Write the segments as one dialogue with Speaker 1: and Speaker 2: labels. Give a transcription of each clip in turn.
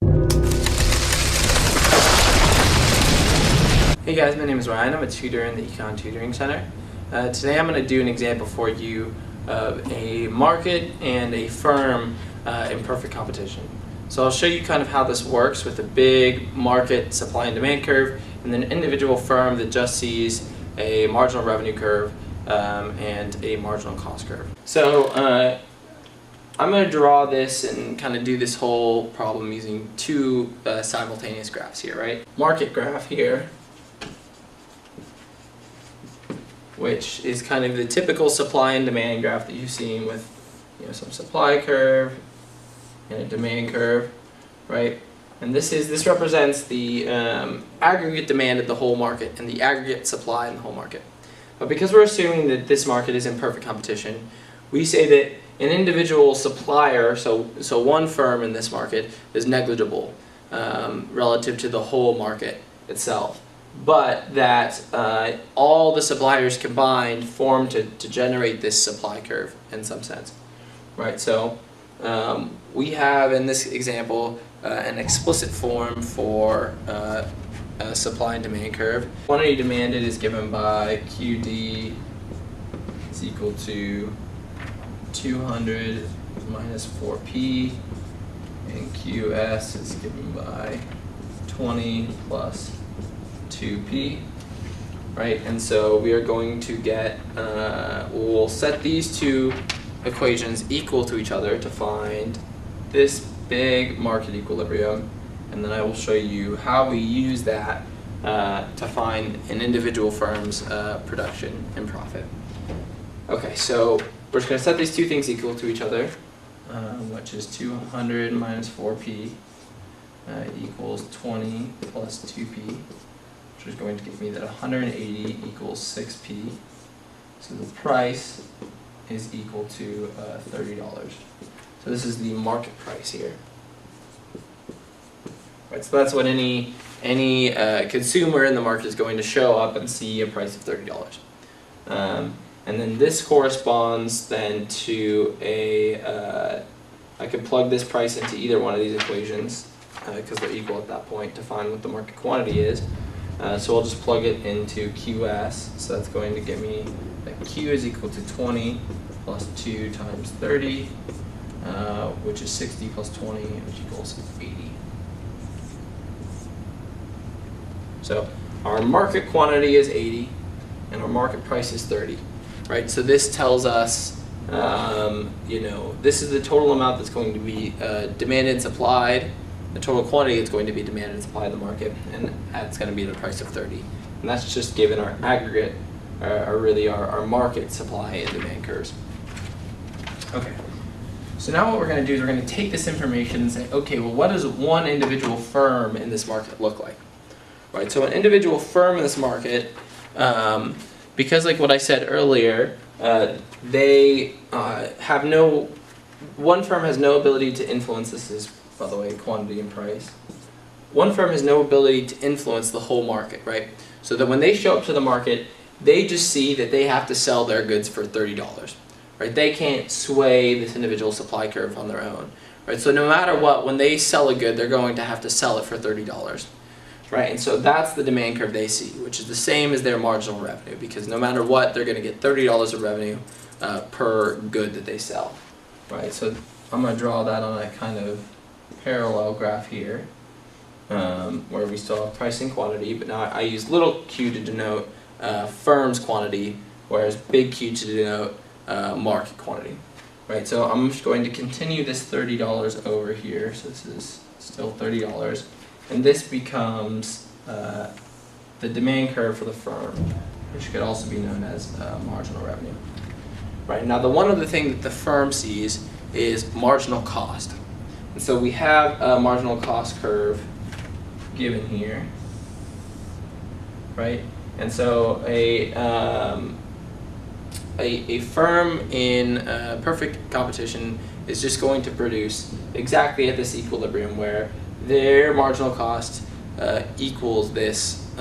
Speaker 1: Hey guys, my name is Ryan. I'm a tutor in the Econ Tutoring Center. Today I'm going to do an example for you of a market and a firm in perfect competition. So I'll show you kind of how this works with a big market supply and demand curve and then an individual firm that just sees a marginal revenue curve and a marginal cost curve. So I'm going to draw this and kind of do this whole problem using two simultaneous graphs here, right? Market graph here, which is kind of the typical supply and demand graph that you've seen with, some supply curve and a demand curve, right? And this represents the aggregate demand of the whole market and the aggregate supply in the whole market. But because we're assuming that this market is in perfect competition, we say that an individual supplier, so one firm in this market, is negligible relative to the whole market itself. But that all the suppliers combined form to generate this supply curve in some sense, right? So we have in this example an explicit form for a supply and demand curve. Quantity demanded is given by QD is equal to 200 minus 4P, and QS is given by 20 plus 2P, right? And so we are going to get, we'll set these two equations equal to each other to find this big market equilibrium, and then I will show you how we use that to find an individual firm's production and profit. Okay, so we're just going to set these two things equal to each other, which is 200 minus 4P equals 20 plus 2P. Which is going to give me that 180 equals 6P. So the price is equal to $30. So this is the market price here. Right, so that's what any consumer in the market is going to show up and see a price of $30. And then this corresponds then to I could plug this price into either one of these equations because they're equal at that point to find what the market quantity is. So I'll just plug it into QS, so that's going to give me that Q is equal to 20 plus 2 times 30, which is 60 plus 20, which equals 80. So our market quantity is 80, and our market price is 30, right? So this tells us, this is the total amount that's going to be demanded and supplied. The total quantity is going to be demanded and supplied in the market, and that's going to be the price of 30. And that's just given our aggregate, or really our market supply and demand curves. Okay, so now what we're going to do is we're going to take this information and say, okay, well, what does one individual firm in this market look like? Right, so an individual firm in this market, because like what I said earlier, they have one firm has no ability to influence, this is, by the way, quantity and price. One firm has no ability to influence the whole market, right? So that when they show up to the market, they just see that they have to sell their goods for $30, right? They can't sway this individual supply curve on their own, right? So no matter what, when they sell a good, they're going to have to sell it for $30, right? And so that's the demand curve they see, which is the same as their marginal revenue, because no matter what, they're going to get $30 of revenue per good that they sell, right? So I'm going to draw that on a kind of parallel graph here, where we still have price and quantity, but now I use little q to denote firm's quantity, whereas big Q to denote market quantity. Right, so I'm just going to continue this $30 over here, so this is still $30, and this becomes the demand curve for the firm, which could also be known as marginal revenue. Right, now the one other thing that the firm sees is marginal cost. And so we have a marginal cost curve given here, right? And so a firm in perfect competition is just going to produce exactly at this equilibrium where their marginal cost equals this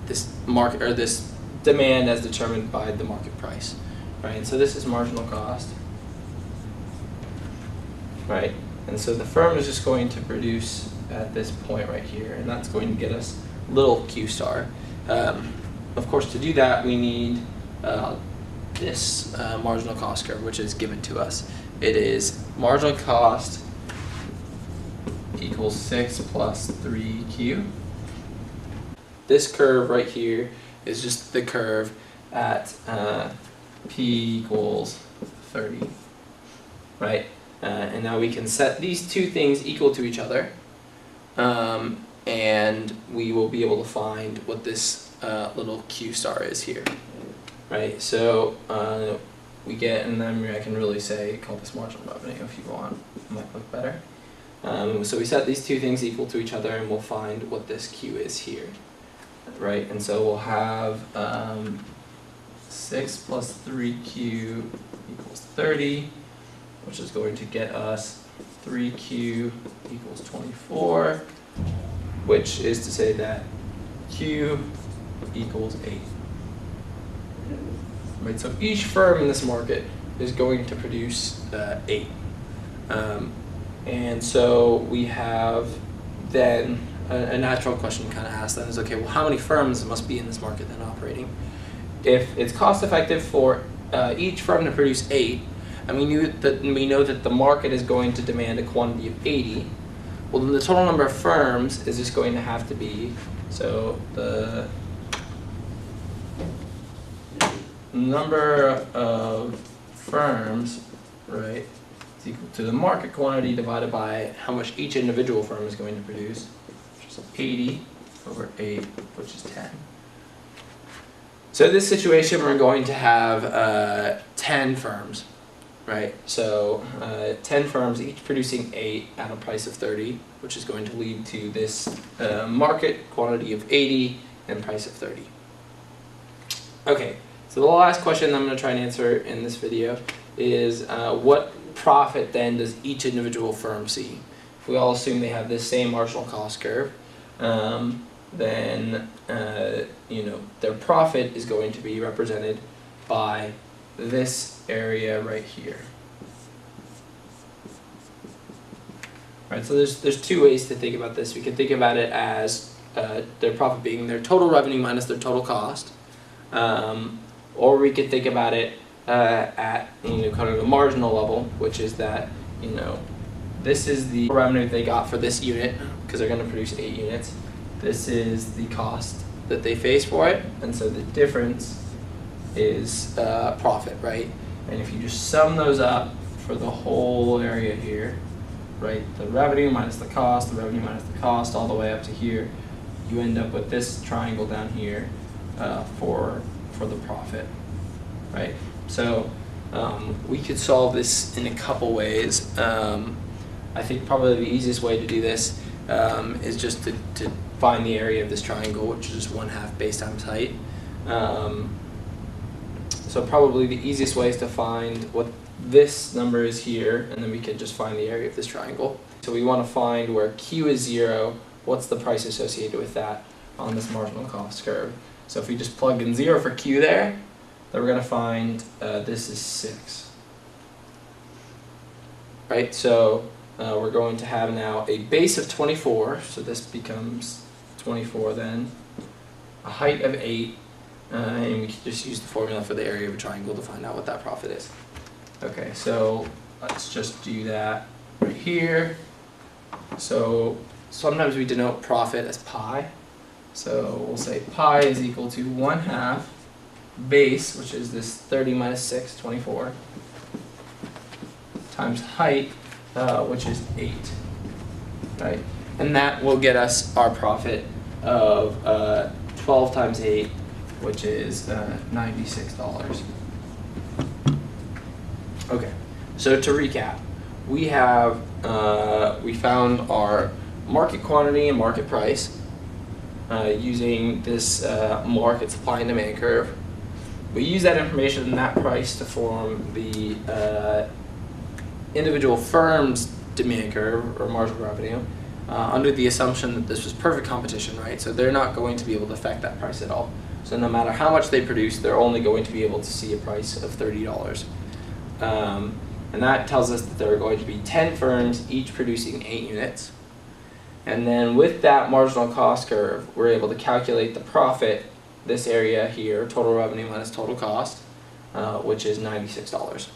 Speaker 1: this market or this demand as determined by the market price, right? And so this is marginal cost, right? And so the firm is just going to produce at this point right here, and that's going to get us little q star. Of course, to do that, we need this marginal cost curve, which is given to us. It is marginal cost equals 6 plus 3q. This curve right here is just the curve at p equals 30, right? And now we can set these two things equal to each other, and we will be able to find what this little q star is here, right? So we get, and then I can really say, call this marginal revenue if you want, it might look better. So we set these two things equal to each other, and we'll find what this q is here, right? And so we'll have 6 plus 3q equals 30, which is going to get us 3q equals 24, which is to say that q equals 8. Right, so each firm in this market is going to produce 8. And so we have then a natural question kind of asked then is, okay, well, how many firms must be in this market then operating? If it's cost effective for each firm to produce 8, and we know that the market is going to demand a quantity of 80, well, then the total number of firms is just going to have to be, so the number of firms, right, is equal to the market quantity divided by how much each individual firm is going to produce, which is 80 over 8, which is 10. So in this situation, we're going to have 10 firms, right? So 10 firms, each producing 8 at a price of 30, which is going to lead to this market quantity of 80 and price of 30. Okay, so the last question I'm going to try and answer in this video is what profit then does each individual firm see? If we all assume they have this same marginal cost curve, then their profit is going to be represented by this area right here. Right, so there's two ways to think about this. We can think about it as their profit being their total revenue minus their total cost, or we could think about it at kind of the marginal level, which is that this is the revenue they got for this unit because they're going to produce 8 units. This is the cost that they face for it, and so the difference is profit, right? And if you just sum those up for the whole area here, right, the revenue minus the cost, the revenue minus the cost, all the way up to here, you end up with this triangle down here for the profit, right? So we could solve this in a couple ways. I think probably the easiest way to do this is just to find the area of this triangle, which is 1/2 base times height. So probably the easiest way is to find what this number is here, and then we could just find the area of this triangle. So we want to find where Q is 0, what's the price associated with that on this marginal cost curve. So if we just plug in 0 for Q there, then we're going to find this is 6. Right, so we're going to have now a base of 24, so this becomes 24 then, a height of 8, and we can just use the formula for the area of a triangle to find out what that profit is. Okay, so let's just do that right here. So sometimes we denote profit as pi. So we'll say pi is equal to 1/2 base, which is this 30 minus 6, 24, times height, which is 8, right? And that will get us our profit of 12 times 8, which is $96. Okay, so to recap, we have we found our market quantity and market price using this market supply and demand curve. We use that information and that price to form the individual firm's demand curve or marginal revenue under the assumption that this was perfect competition, right? So they're not going to be able to affect that price at all. So no matter how much they produce, they're only going to be able to see a price of $30. And that tells us that there are going to be 10 firms, each producing 8 units. And then with that marginal cost curve, we're able to calculate the profit, this area here, total revenue minus total cost, which is $96.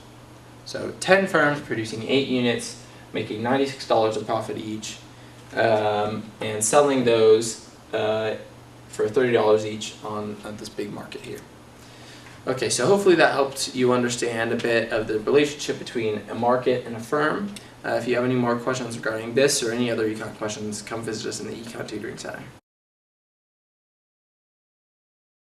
Speaker 1: So 10 firms producing 8 units, making $96 of profit each, and selling those for $30 each on this big market here. Okay, so hopefully that helped you understand a bit of the relationship between a market and a firm. If you have any more questions regarding this or any other econ questions, come visit us in the Econ Tutoring Center.